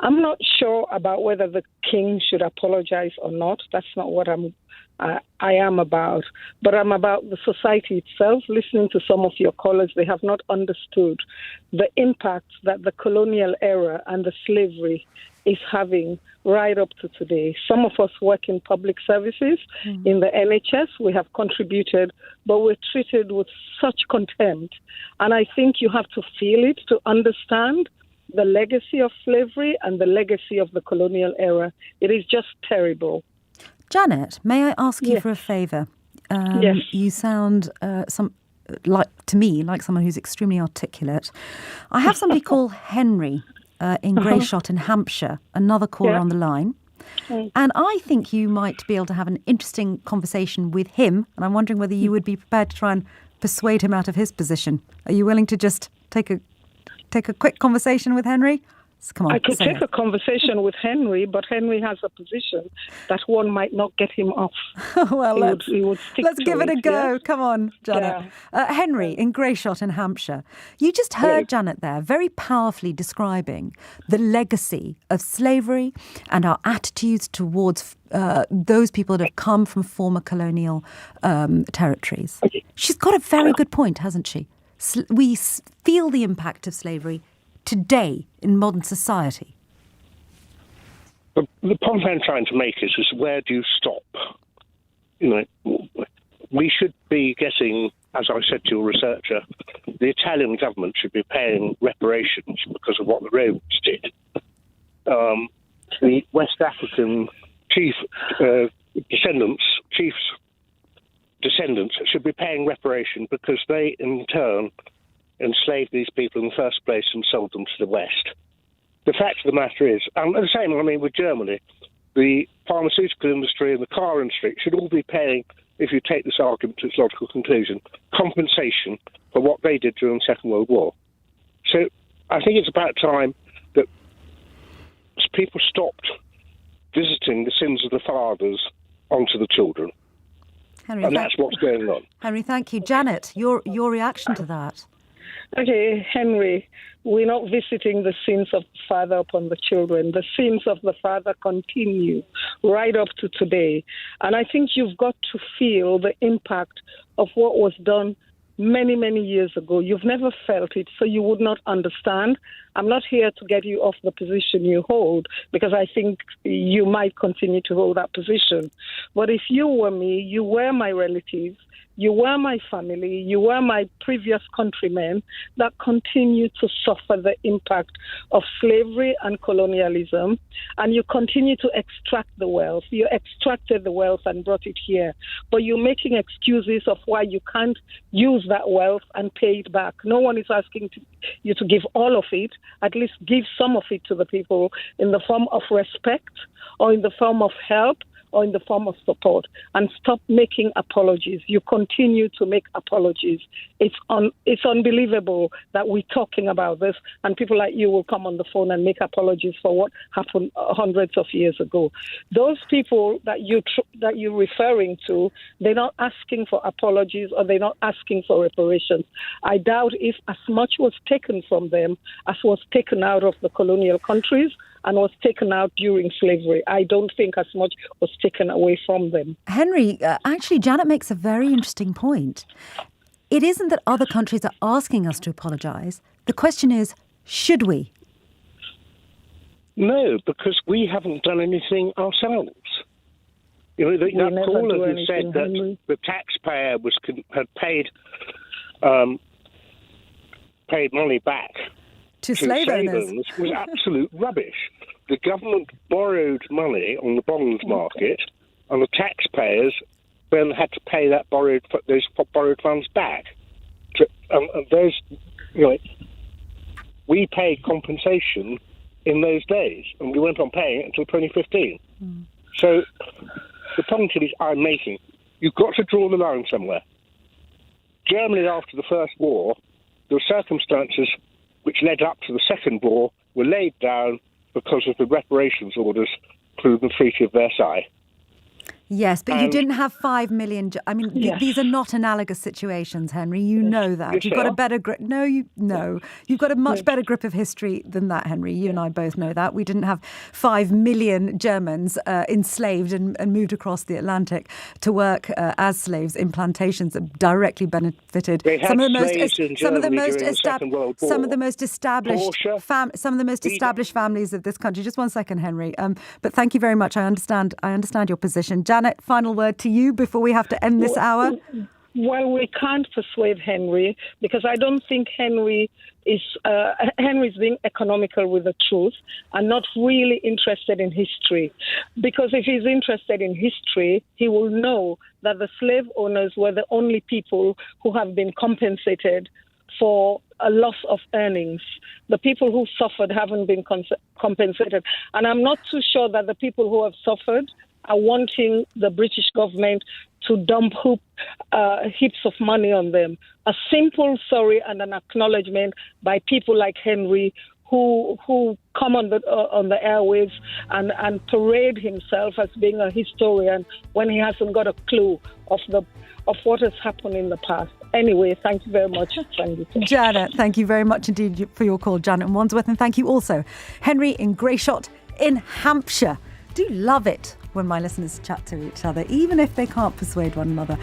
I'm not sure about whether the king should apologize or not. That's not what I am about. But I'm about the society itself. Listening to some of your callers, they have not understood the impact that the colonial era and the slavery is having right up to today. Some of us work in public services, in the NHS. We have contributed, but we're treated with such contempt. And I think you have to feel it to understand the legacy of slavery and the legacy of the colonial era. It is just terrible. Janet, may I ask you Yes. for a favour? Yes. You sound to me like someone who's extremely articulate. I have somebody called Henry in Greyshot in Hampshire, another caller on the line. And I think you might be able to have an interesting conversation with him. And I'm wondering whether you would be prepared to try and persuade him out of his position. Are you willing to just take a quick conversation with Henry? So come on, I could take a conversation with Henry, but Henry has a position that one might not get him off. Well, let's to give it a go. Yeah? Come on, Janet. Henry in Greyshot in Hampshire. You just heard Janet there very powerfully describing the legacy of slavery and our attitudes towards those people that have come from former colonial territories. She's got a very good point, hasn't she? We feel the impact of slavery today in modern society. But the point I'm trying to make is where do you stop? We should be getting, as I said to your researcher, the Italian government should be paying reparations because of what the Romans did. The West African chiefs' descendants should be paying reparation because they, in turn, enslaved these people in the first place and sold them to the West. The fact of the matter is, and the same, with Germany, the pharmaceutical industry and the car industry should all be paying, if you take this argument to its logical conclusion, compensation for what they did during the Second World War. So I think it's about time that people stopped visiting the sins of the fathers onto the children. Henry, and that's what's going on. Henry, thank you. Janet, your reaction to that? Okay, Henry, we're not visiting the sins of the father upon the children. The sins of the father continue right up to today. And I think you've got to feel the impact of what was done many, many years ago. You've never felt it, so you would not understand. I'm not here to get you off the position you hold, because I think you might continue to hold that position. But if you were me, you were my relatives, you were my family, you were my previous countrymen that continue to suffer the impact of slavery and colonialism, and you continue to extract the wealth. You extracted the wealth and brought it here, but you're making excuses of why you can't use that wealth and pay it back. No one is asking you to give all of it. At least give some of it to the people in the form of respect or in the form of help or in the form of support, and stop making apologies. You continue to make apologies. It's unbelievable that we're talking about this and people like you will come on the phone and make apologies for what happened hundreds of years ago. Those people that you're referring to, they're not asking for apologies or they're not asking for reparations. I doubt if as much was taken from them as was taken out of the colonial countries and was taken out during slavery. I don't think as much was taken away from them. Henry, actually, Janet makes a very interesting point. It isn't that other countries are asking us to apologise. The question is, should we? No, because we haven't done anything ourselves. That caller who said that the taxpayer had paid money back to slave owners was absolute rubbish. The government borrowed money on the bonds market, and the taxpayers then had to pay those borrowed funds back. We paid compensation in those days, and we went on paying it until 2015. So the point I'm making, you've got to draw the line somewhere. Germany, after the First War, the circumstances which led up to the Second War were laid down because of the reparations orders through the Treaty of Versailles. Yes, but you didn't have 5 million. These are not analogous situations, Henry. You know that. Yes, You've got a better grip. You've got a much better grip of history than that, Henry. You and I both know that. We didn't have 5 million Germans enslaved and moved across the Atlantic to work as slaves in plantations that directly benefited some of the most established families of this country. Just one second, Henry. But thank you very much. I understand your position. Janet, final word to you before we have to end this hour. Well, we can't persuade Henry because I don't think Henry's being economical with the truth and not really interested in history. Because if he's interested in history, he will know that the slave owners were the only people who have been compensated for a loss of earnings. The people who suffered haven't been compensated. And I'm not too sure that the people who have suffered are wanting the British government to dump heaps of money on them. A simple sorry and an acknowledgement by people like Henry who come on the airwaves and parade himself as being a historian when he hasn't got a clue of what has happened in the past. Anyway, thank you very much, Sangita. Janet, thank you very much indeed for your call, Janet in Wandsworth, and thank you also, Henry in Greyshot in Hampshire. Do love it when my listeners chat to each other, even if they can't persuade one another.